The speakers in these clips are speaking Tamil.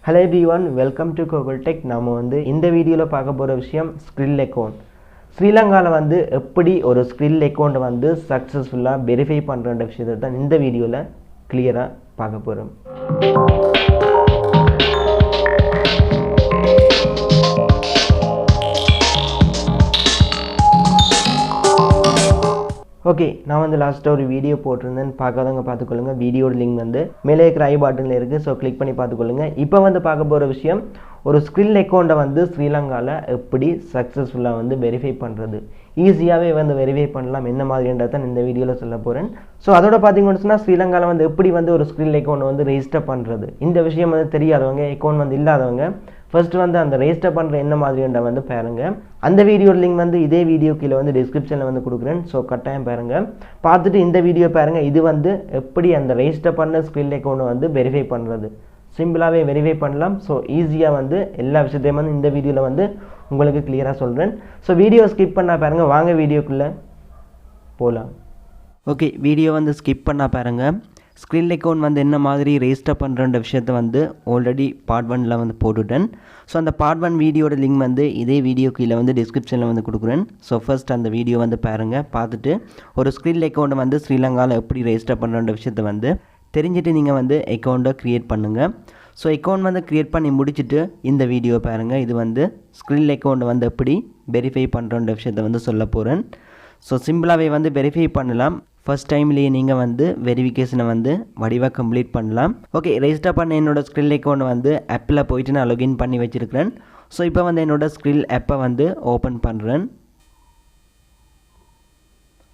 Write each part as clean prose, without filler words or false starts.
Hello everyone, welcome to Kokul Tech. நாம இந்த வீடியோல பார்க்க போற விஷயம் Skrill account. ஸ்ரீலங்கால எப்படி ஒரு Skrill account சக்சஸ்ஃபுல்லா வெரிஃபை பண்றன்ற விஷயத்தை தான் இந்த வீடியோல கிளியரா பார்க்க போறோம். ஓகே, நான் லாஸ்ட் ஒரு வீடியோ போட்டிருந்தேன். பார்க்காதவங்க பார்த்துக்கொள்ளுங்க. வீடியோட லிங்க் மேலே இருக்கிற ஐ பட்டனில் இருக்குது. ஸோ கிளிக் பண்ணி பார்த்துக்கொள்ளுங்க. இப்போ பார்க்க போகிற விஷயம் ஒரு Skrill அக்கௌண்ட்டை ஸ்ரீலங்காவில் எப்படி சக்ஸஸ்ஃபுல்லாக வெரிஃபை பண்ணுறது, ஈஸியாகவே வெரிஃபை பண்ணலாம் என்ன மாதிரின்றதை தான் இந்த வீடியோவில் சொல்ல போகிறேன். ஸோ அதோட பார்த்தீங்கன்னு சொன்னால் ஸ்ரீலங்காவில் எப்படி ஒரு Skrill அக்கௌண்ட் ரெஜிஸ்டர் பண்ணுறது, இந்த விஷயம் தெரியாதவங்க, அக்கௌண்ட் இல்லாதவங்க ஃபர்ஸ்ட் அந்த ரெஜிஸ்டர் பண்ணுற என்ன மாதிரின்ற பாருங்க. அந்த வீடியோ லிங்க் இதே வீடியோ கீழே டிஸ்கிரிப்ஷனில் கொடுக்குறேன். ஸோ கட்டாயம் பாருங்க, பார்த்துட்டு இந்த வீடியோ பாருங்க. இது எப்படி அந்த ரெஜிஸ்டர் பண்ண Skrill அக்கௌண்ட் வெரிஃபை பண்ணுறது, சிம்பிளாகவே வெரிஃபை பண்ணலாம். ஸோ ஈஸியாக எல்லா விஷயத்தையும் இந்த வீடியோவில் உங்களுக்கு கிளியராக சொல்கிறேன். ஸோ வீடியோ ஸ்கிப் பண்ணால் பாருங்கள். வாங்க வீடியோக்குள்ளே போகலாம். ஓகே, வீடியோ ஸ்கிப் பண்ணால் பாருங்கள். Skrill அக்கௌண்ட் என்ன மாதிரி ரெஜிஸ்டர் பண்ணுறன்ற விஷயத்தை ஆல்ரெடி பார்ட் 1ல் போட்டுவிட்டேன். ஸோ அந்த பார்ட் 1 வீடியோட லிங்க் இதே வீடியோ கீழே டிஸ்கிரிப்ஷனில் கொடுக்குறேன். ஸோ ஃபர்ஸ்ட் அந்த வீடியோ பாருங்கள். பார்த்துட்டு ஒரு Skrill அக்கௌண்ட் ஸ்ரீலங்காவில் எப்படி ரெஜிஸ்டர் பண்ணுறன்ற விஷயத்தை தெரிஞ்சுட்டு நீங்கள் அக்கௌண்ட்டை க்ரியேட் பண்ணுங்கள். ஸோ அக்கௌண்ட் க்ரியேட் பண்ணி முடிச்சுட்டு இந்த வீடியோ பாருங்கள். இது Skrill அக்கௌண்ட் எப்படி வெரிஃபை பண்ணுறன்ற விஷயத்தை சொல்ல போகிறேன். ஸோ சிம்பிளாகவே வெரிஃபை பண்ணலாம். ஃபர்ஸ்ட் டைம்லேயே நீங்கள் வெரிஃபிகேஷனை வடிவாக கம்ப்ளீட் பண்ணலாம். ஓகே, ரெஜிஸ்டர் பண்ண என்னோடய Skrill அக்கௌண்ட் ஆப்பில் போயிட்டு நான் லாகின் பண்ணி வச்சுருக்கிறேன். ஸோ இப்போ என்னோடய Skrill ஆப்பை ஓப்பன் பண்ணுறேன்.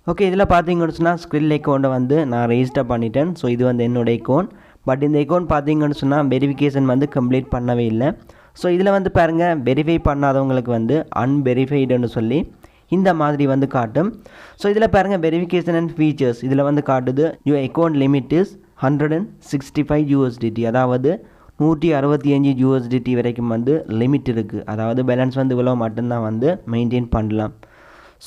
ஓகே, இதில் பார்த்தீங்கன்னு சொன்னால் Skrill அக்கௌண்ட்டை நான் ரெஜிஸ்டர் பண்ணிட்டேன். ஸோ இது என்னோடய அக்கௌண்ட். பட் இந்த அக்கௌண்ட் பார்த்தீங்கன்னு சொன்னால் வெரிஃபிகேஷன் கம்ப்ளீட் பண்ணவே இல்லை. ஸோ இதில் பாருங்கள், வெரிஃபை பண்ணாதவங்களுக்கு அன்வெரிஃபைடுன்னு சொல்லி இந்த மாதிரி காட்டும். ஸோ இதில் பாருங்கள், வெரிஃபிகேஷன் அண்ட் ஃபீச்சர்ஸ் இதில் காட்டுது. யுவர் அக்கௌண்ட் லிமிட் இஸ் $165, அதாவது 165 USDT வரைக்கும் லிமிட் இருக்குது. அதாவது பேலன்ஸ் இவ்வளோ மட்டும்தான் மெயின்டைன் பண்ணலாம்.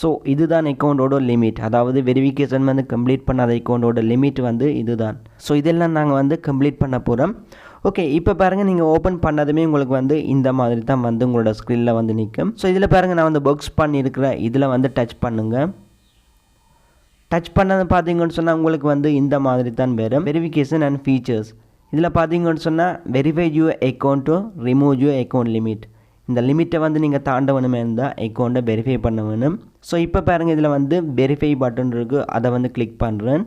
ஸோ இதுதான் அக்கௌண்ட்டோட லிமிட், அதாவது வெரிஃபிகேஷன் கம்ப்ளீட் பண்ணாத அக்கௌண்ட்டோட லிமிட் இதுதான். ஸோ இதெல்லாம் நாங்கள் கம்ப்ளீட் பண்ண போகிறோம். ஓகே, இப்போ பாருங்கள், நீங்கள் ஓப்பன் பண்ணதுமே உங்களுக்கு இந்த மாதிரி தான் உங்களோட ஸ்க்ரீனில் நிற்கும். ஸோ இதில் பாருங்கள், நான் பாக்ஸ் பண்ணியிருக்கிற இதில் டச் பண்ணுங்கள். டச் பண்ணது பார்த்தீங்கன்னு சொன்னால் உங்களுக்கு இந்த மாதிரி தான் வரும். வெரிஃபிகேஷன் அண்ட் ஃபீச்சர்ஸ் இதில் பார்த்தீங்கன்னு சொன்னால் verify your account to remove your account limit. இந்த லிமிட்டை நீங்கள் தாண்ட வேணுமே இருந்தால் அக்கௌண்ட்டை வெரிஃபை பண்ண வேணும். ஸோ இப்போ பாருங்கள், இதில் வெரிஃபை பட்டன் இருக்குது, அதை கிளிக் பண்ணுறேன்.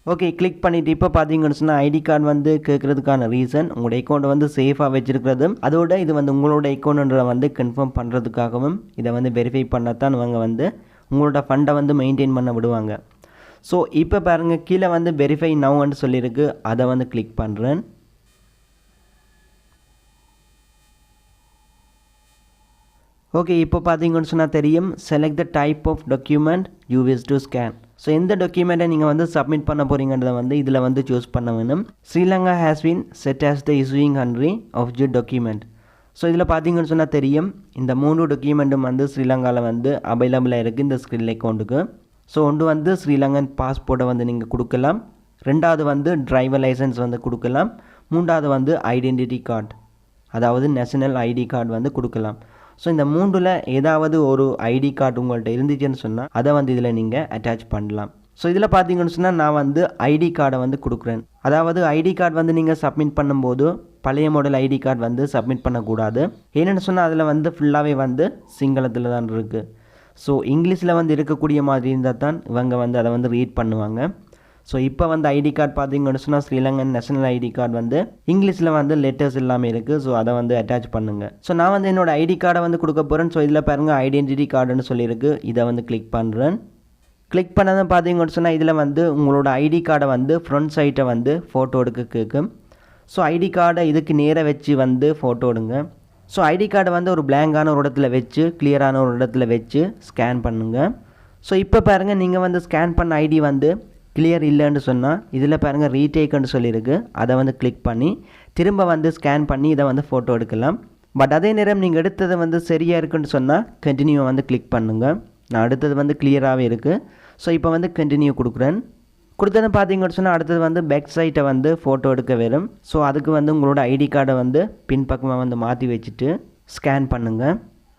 ஓகே, கிளிக் பண்ணிவிட்டு இப்போ பார்த்தீங்கன்னு சொன்னால் ஐடி கார்டு கேட்குறதுக்கான ரீசன் உங்களோட அக்கௌண்ட்டை சேஃபாக வச்சுருக்கிறது, அதோட இது உங்களோட அக்கௌண்ட்டுன்ற கன்ஃபார்ம் பண்ணுறதுக்காகவும் இதை வெரிஃபை பண்ணத்தான் இவங்க உங்களோட ஃபண்டை மெயின்டைன் பண்ண விடுவாங்க. ஸோ இப்போ பாருங்கள், கீழே வெரிஃபை நவ்ன்னு சொல்லியிருக்கு, அதை கிளிக் பண்ணுறேன். ஓகே, இப்போ பார்த்தீங்கன்னு சொன்னால் தெரியும், select the type of document you wish to scan. So எந்த டாக்குமெண்ட்டை நீங்கள் சப்மிட் பண்ண போகிறீங்கன்றதை இதில் சூஸ் பண்ண வேணும். Sri Lanka has been set as the issuing country of your document. So இதில் பார்த்தீங்கன்னு சொன்னால் தெரியும், இந்த 3 டாக்குமெண்ட்டும் ஸ்ரீலங்காவில் அவைலபிளாக இருக்குது இந்த Skrill அக்கௌண்ட்டுக்கு. ஸோ ஒன்று ஸ்ரீலங்கன் பாஸ்போர்ட்டை நீங்கள் கொடுக்கலாம், ரெண்டாவது டிரைவர் லைசன்ஸ் கொடுக்கலாம், மூன்றாவது ஐடென்டிட்டி கார்டு, அதாவது நேஷனல் ஐடி கார்டு கொடுக்கலாம். ஸோ இந்த 3ல் ஏதாவது ஒரு ஐடி கார்டு உங்கள்கிட்ட இருந்துச்சுன்னு சொன்னால் அதை இதில் நீங்கள் அட்டாச் பண்ணலாம். ஸோ இதில் பார்த்தீங்கன்னு சொன்னால் நான் ஐடி கார்டை கொடுக்குறேன். அதாவது ஐடி கார்டு நீங்கள் சப்மிட் பண்ணும்போது பழைய மாடல் ஐடி கார்டு சப்மிட் பண்ணக்கூடாது. ஏன்னு சொன்னால் அதில் ஃபுல்லாகவே சிங்களத்தில் தான் இருக்குது. ஸோ இங்கிலீஷில் இருக்கக்கூடிய மாதிரி இருந்தால் தான் இவங்க அதை ரீட் பண்ணுவாங்க. ஸோ இப்போ ஐடி கார்டு பார்த்தீங்கன்னு சொன்னால் ஸ்ரீலங்கன் நேஷனல் ஐடி கார்டு இங்கிலீஷில் லெட்டர்ஸ் எல்லாமே இருக்குது. ஸோ அதை அட்டாச் பண்ணுங்கள். ஸோ நான் என்னோட ஐடி கார்டை கொடுக்க போகிறேன். ஸோ இதில் பாருங்கள், ஐடென்டிட்டி கார்டுன்னு சொல்லியிருக்கு, இதை கிளிக் பண்ணுறேன். கிளிக் பண்ணதும் பார்த்தீங்கன்னு சொன்னால் இதில் உங்களோட ஐடி கார்டை ஃப்ரண்ட் சைட்டை ஃபோட்டோ எடுக்க கேட்கும். ஸோ ஐடி கார்டை இதுக்கு நேராக வச்சு ஃபோட்டோ எடுங்க. ஸோ ஐடி கார்டை ஒரு பிளாங்கான ஒரு இடத்துல வச்சு, கிளியரான ஒரு இடத்துல வச்சு ஸ்கேன் பண்ணுங்கள். ஸோ இப்போ பாருங்கள், நீங்கள் ஸ்கேன் பண்ண ஐடி கிளியர் இல்லைன்னு சொன்னால் இதில் பாருங்கள் ரீடேக்குன்னு சொல்லியிருக்கு, அதை கிளிக் பண்ணி திரும்ப ஸ்கேன் பண்ணி இதை ஃபோட்டோ எடுக்கலாம். பட் அதே நேரம் நீங்கள் எடுத்தது சரியாக இருக்குன்னு சொன்னால் கண்டினியூ கிளிக் பண்ணுங்கள். நான் அடுத்தது கிளியராகவே இருக்குது. ஸோ இப்போ கண்டினியூ கொடுக்குறேன். கொடுத்தது பார்த்தீங்கன்னு சொன்னால் அடுத்தது வந்து பேக் சைட்டை வந்து ஃபோட்டோ எடுக்க வரும். ஸோ அதுக்கு வந்து உங்களோட ஐடி கார்டை வந்து பின்பக்கமாக வந்து மாற்றி வச்சுட்டு ஸ்கேன் பண்ணுங்கள்.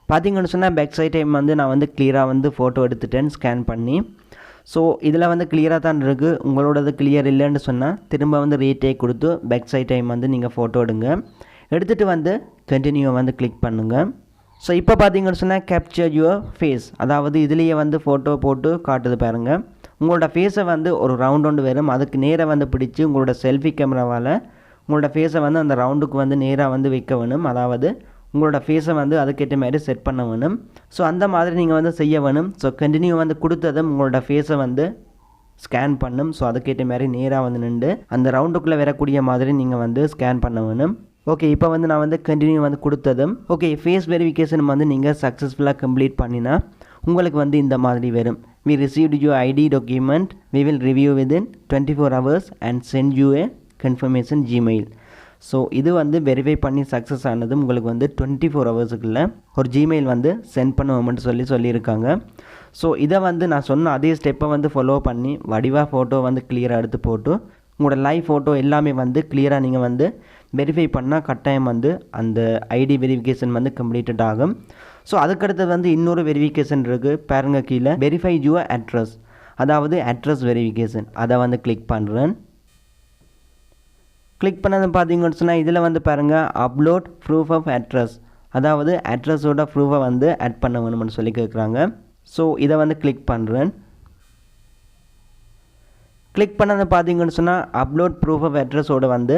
பார்த்தீங்கன்னு சொன்னால் பேக் சைட்டை வந்து நான் வந்து கிளியராக வந்து ஃபோட்டோ எடுத்துட்டேன் ஸ்கேன் பண்ணி. ஸோ இதில் வந்து கிளியராக தான் இருக்குது. உங்களோடது கிளியர் இல்லைன்னு சொன்னால் திரும்ப வந்து ரீடேக் கொடுத்து பேக் சைட் டைம் வந்து நீங்கள் ஃபோட்டோ எடுங்க. எடுத்துகிட்டு வந்து கண்டினியூ வந்து கிளிக் பண்ணுங்கள். ஸோ இப்போ பார்த்தீங்கன்னு சொன்னால் கேப்சர் யுவர் ஃபேஸ், அதாவது இதுலேயே வந்து ஃபோட்டோ போட்டு காட்டுது பாருங்கள். உங்களோட ஃபேஸை வந்து ஒரு ரவுண்ட் ஒன்று வரும், அதுக்கு நேராக வந்து பிடிச்சி உங்களோட செல்ஃபி கேமராவால் உங்களோட ஃபேஸை வந்து அந்த ரவுண்டுக்கு வந்து நேராக வந்து வைக்க வேணும். அதாவது உங்களோட ஃபேஸை வந்து அதுக்கேற்ற மாதிரி செட் பண்ண வேணும். ஸோ அந்த மாதிரி நீங்கள் வந்து செய்ய வேணும். ஸோ கண்டினியூ வந்து கொடுத்ததும் உங்களோட ஃபேஸை வந்து ஸ்கேன் பண்ணும். ஸோ அதுக்கேற்ற மாதிரி நேராக வந்து நின்று அந்த ரவுண்டுக்குள்ளே வரக்கூடிய மாதிரி நீங்கள் வந்து ஸ்கேன் பண்ண வேணும். ஓகே, இப்போ வந்து நான் வந்து கண்டினியூ வந்து கொடுத்ததும் ஓகே ஃபேஸ் வெரிஃபிகேஷன் வந்து நீங்கள் சக்ஸஸ்ஃபுல்லாக கம்ப்ளீட் பண்ணினா உங்களுக்கு வந்து இந்த மாதிரி வரும். We received your ID document. We will review within 24 hours and send you a confirmation Gmail. So இது வந்து வெரிஃபை பண்ணி சக்ஸஸ் ஆனது உங்களுக்கு வந்து 24 ஹவர்ஸுக்குள்ளே ஒரு ஜிமெயில் வந்து சென்ட் பண்ணுவோம்னு சொல்லியிருக்காங்க. ஸோ இதை வந்து நான் சொன்ன அதே ஸ்டெப்பை வந்து ஃபாலோ பண்ணி வடிவாக ஃபோட்டோ வந்து கிளியராக எடுத்து போட்டு உங்களோட லைவ் ஃபோட்டோ எல்லாமே வந்து கிளியராக நீங்கள் வந்து வெரிஃபை பண்ணால் கட்டாயம் வந்து அந்த ஐடி வெரிஃபிகேஷன் வந்து கம்ப்ளீட்டட் ஆகும். ஸோ அதுக்கடுத்தது வந்து இன்னொரு வெரிஃபிகேஷன் இருக்குது பாருங்கள் கீழே, வெரிஃபை யுவர் அட்ரஸ், அதாவது அட்ரஸ் வெரிஃபிகேஷன். அதை வந்து கிளிக் பண்ணுறேன். கிளிக் பண்ணது பார்த்தீங்கன்னு சொன்னால் இதில் வந்து பாருங்கள் அப்லோட் ப்ரூஃப் ஆஃப் அட்ரஸ், அதாவது அட்ரஸோட ப்ரூஃபை வந்து ஆட் பண்ண வேணும்னு சொல்லி கேட்குறாங்க. ஸோ இதை வந்து கிளிக் பண்ணுறேன். கிளிக் பண்ணது பார்த்தீங்கன்னு சொன்னால் அப்லோட் ப்ரூஃப் ஆஃப் அட்ரஸோட வந்து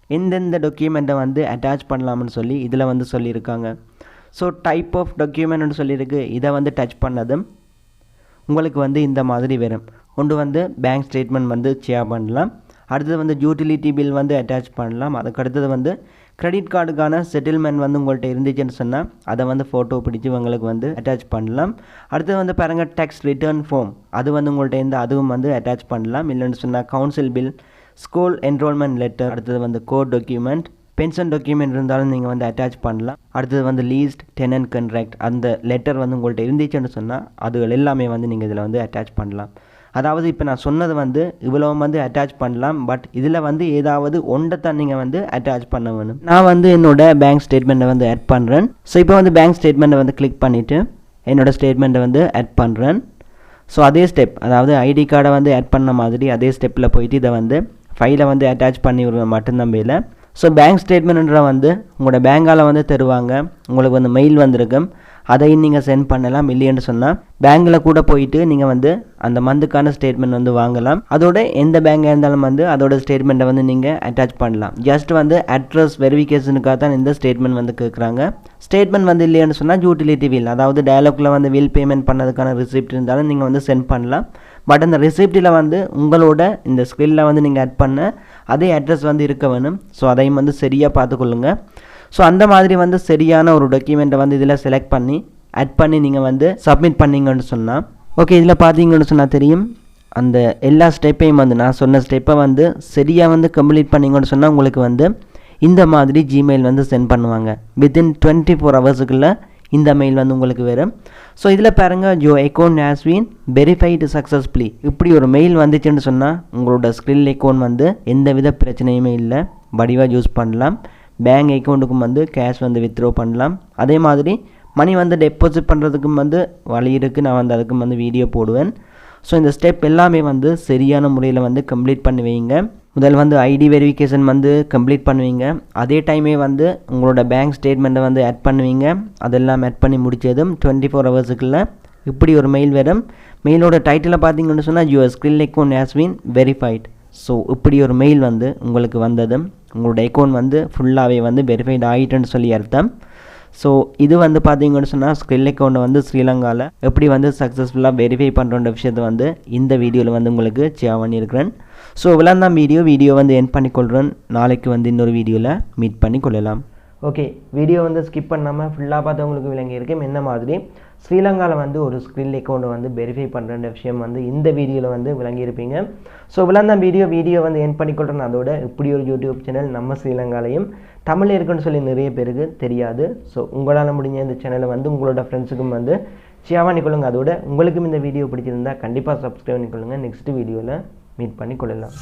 எந்தெந்த டாக்குமெண்ட்டை வந்து அட்டாச் பண்ணலாம்னு சொல்லி இதில் வந்து சொல்லியிருக்காங்க. ஸோ டைப் ஆஃப் டாக்குமெண்ட்னு சொல்லியிருக்கு, இதை வந்து டச் பண்ணதும் உங்களுக்கு வந்து இந்த மாதிரி வரும். ஒன்று வந்து பேங்க் ஸ்டேட்மெண்ட் வந்து ஷேர் பண்ணலாம், அடுத்தது வந்து யூட்டிலிட்டி பில் வந்து அட்டாச் பண்ணலாம், அதுக்கு அடுத்தது வந்து கிரெடிட் கார்டுக்கான செட்டில்மெண்ட் வந்து உங்கள்கிட்ட இருந்துச்சுன்னு சொன்னால் அதை வந்து ஃபோட்டோ பிடிச்சி உங்களுக்கு வந்து அட்டாச் பண்ணலாம். அடுத்தது வந்து பாருங்கள் டேக்ஸ் ரிட்டர்ன் ஃபார்ம், அது வந்து உங்கள்கிட்ட இருந்து அதுவும் வந்து அட்டாச் பண்ணலாம். இல்லைன்னு சொன்னால் council bill, school enrolment letter, அடுத்தது வந்து கோட் டாக்குமெண்ட், பென்ஷன் டாக்குமெண்ட் இருந்தாலும் நீங்கள் வந்து அட்டாச் பண்ணலாம். அடுத்தது வந்து லீஸ்ட் டெனன்ட் கான்ட்ராக்ட், அந்த லெட்டர் வந்து உங்கள்கிட்ட இருந்துச்சுன்னு சொன்னால் அதுகள் எல்லாமே வந்து நீங்கள் இதில் வந்து அட்டாச் பண்ணலாம். அதாவது இப்போ நான் சொன்னது வந்து இவ்வளோ வந்து அட்டாச் பண்ணலாம், பட் இதில் வந்து ஏதாவது ஒன்றை தான் நீங்கள் வந்து அட்டாச் பண்ண வேணும். நான் வந்து என்னோட பேங்க் ஸ்டேட்மெண்ட்டை வந்து ஆட் பண்ணுறேன். ஸோ இப்போ வந்து பேங்க் ஸ்டேட்மெண்ட்டை வந்து கிளிக் பண்ணிவிட்டு என்னோடய ஸ்டேட்மெண்ட்டை வந்து ஆட் பண்ணுறேன். ஸோ அதே ஸ்டெப், அதாவது ஐடி கார்டை வந்து ஆட் பண்ண மாதிரி அதே ஸ்டெப்பில் போயிட்டு இதை வந்து ஃபைலை வந்து அட்டாச் பண்ணி விடுற மட்டும்தான் வேலை. ஸோ பேங்க் ஸ்டேட்மெண்ட்ன்ற வந்து உங்களோட பேங்கால் வந்து தருவாங்க, உங்களுக்கு வந்து மெயில் வந்திருக்கும், அதையும் நீங்கள் சென்ட் பண்ணலாம். இல்லைன்னு சொன்னால் பேங்க்கில் கூட போயிட்டு நீங்கள் வந்து அந்த மந்த்துக்கான ஸ்டேட்மெண்ட் வந்து வாங்கலாம். அதோட எந்த பேங்காக இருந்தாலும் வந்து அதோட ஸ்டேட்மெண்ட்டை வந்து நீங்கள் அட்டாச் பண்ணலாம். ஜஸ்ட் வந்து அட்ரஸ் வெரிஃபிகேஷனுக்காக தான் இந்த ஸ்டேட்மெண்ட் வந்து கேட்குறாங்க. ஸ்டேட்மெண்ட் வந்து இல்லைன்னு சொன்னால் யூட்டிலிட்டி பில், அதாவது டயலாக்ல வந்து பில் பேமெண்ட் பண்ணதுக்கான ரிசிப்ட் இருந்தாலும் நீங்கள் வந்து சென்ட் பண்ணலாம். பட் அந்த ரிசிப்டில் வந்து உங்களோட இந்த ஸ்கில்லில் வந்து நீங்கள் ஆட் பண்ண அதே அட்ரஸ் வந்து இருக்க வேணும். ஸோ அதையும் வந்து சரியாக பார்த்துக்கொள்ளுங்க. ஸோ அந்த மாதிரி வந்து சரியான ஒரு டாக்குமெண்ட்டை வந்து இதில் செலக்ட் பண்ணி ஆட் பண்ணி நீங்கள் வந்து சப்மிட் பண்ணிங்கன்னு சொன்னால் ஓகே, இதில் பார்த்தீங்கன்னு சொன்னால் தெரியும் அந்த எல்லா ஸ்டெப்பையும் வந்து நான் சொன்ன ஸ்டெப்பை வந்து சரியாக வந்து கம்ப்ளீட் பண்ணிங்கன்னு சொன்னால் உங்களுக்கு வந்து இந்த மாதிரி ஜிமெயில் வந்து சென்ட் பண்ணுவாங்க. வித்தின் 24 ஹவர்ஸுக்குள்ளே இந்த மெயில் வந்து உங்களுக்கு வரும். ஸோ இதில் பாருங்கள் your account has been verified successfully, இப்படி ஒரு மெயில் வந்துச்சுன்னு சொன்னால் உங்களோட ஸ்கில் அக்கௌண்ட் வந்து எந்த வித பிரச்சனையுமே இல்லை, வடிவாக யூஸ் பண்ணலாம். பேங்க் அக்கௌண்ட்டுக்கும் வந்து கேஷ் வந்து வித்ட்ரா பண்ணலாம். அதே மாதிரி மணி வந்து டெபாசிட் பண்ணுறதுக்கும் வந்து வழி இருக்குது, நான் வந்து அதுக்கும் வந்து வீடியோ போடுவேன். ஸோ இந்த ஸ்டெப் எல்லாமே வந்து சரியான முறையில் வந்து கம்ப்ளீட் பண்ணி வைங்க. முதல் வந்து ஐடி வெரிஃபிகேஷன் வந்து கம்ப்ளீட் பண்ணுவீங்க, அதே டைமே வந்து உங்களோட பேங்க் ஸ்டேட்மெண்ட்டை வந்து ஆட் பண்ணுவீங்க. அதெல்லாம் ஆட் பண்ணி முடித்ததும் 24 ஹவர்ஸுக்குள்ளே இப்படி ஒரு மெயில் வரும். மெயிலோட டைட்டில் பார்த்தீங்கன்னு சொன்னால் your skill account has been verified. So இப்படி ஒரு மெயில் வந்து உங்களுக்கு வந்ததும் உங்களோட அக்கௌண்ட் வந்து ஃபுல்லாகவே வந்து வெரிஃபைட் ஆகிட்டுன்னு சொல்லி அர்த்தம். ஸோ இது வந்து பார்த்தீங்கன்னு சொன்னால் ஸ்கில் அக்கௌண்ட்டை வந்து ஸ்ரீலங்காவில் எப்படி வந்து சக்ஸஸ்ஃபுல்லாக வெரிஃபை பண்ணுற விஷயத்தை வந்து இந்த வீடியோவில் வந்து உங்களுக்கு ஷேர் பண்ணியிருக்கிறேன். ஸோ இவ்வளோ தான் வீடியோ வந்து எண்ட் பண்ணிக்கொள்கிறேன். நாளைக்கு வந்து இன்னொரு வீடியோவில் மீட் பண்ணி கொள்ளலாம். ஓகே, வீடியோ வந்து ஸ்கிப் பண்ணாமல் ஃபுல்லாக பார்த்தவங்களுக்கு விளங்கியிருக்கேன் என்ன மாதிரி ஸ்ரீலங்காவில் வந்து ஒரு ஸ்கில் அக்கௌண்ட்டை வந்து வெரிஃபை பண்ணுற விஷயம் வந்து இந்த வீடியோவில் வந்து விளங்கியிருப்பீங்க. ஸோ இவ்வளோ தான் வீடியோ வந்து எண்ட் பண்ணிக்கொள்கிறேன். அதோட இப்படி ஒரு யூடியூப் சேனல் நம்ம ஸ்ரீலங்காலையும் தமிழ் இருக்குன்னு சொல்லி நிறைய பேருக்கு தெரியாது. ஸோ உங்களால் முடிஞ்ச இந்த சேனலை வந்து உங்களோட ஃப்ரெண்ட்ஸுக்கும் வந்து ஷேர் பண்ணிக்கொள்ளுங்க. அதோட உங்களுக்கும் இந்த வீடியோ பிடிச்சிருந்தால் கண்டிப்பாக சப்ஸ்கிரைப் பண்ணிக்கொள்ளுங்கள். நெக்ஸ்ட் வீடியோவில் மீட் பண்ணி கொள்ளலாம்.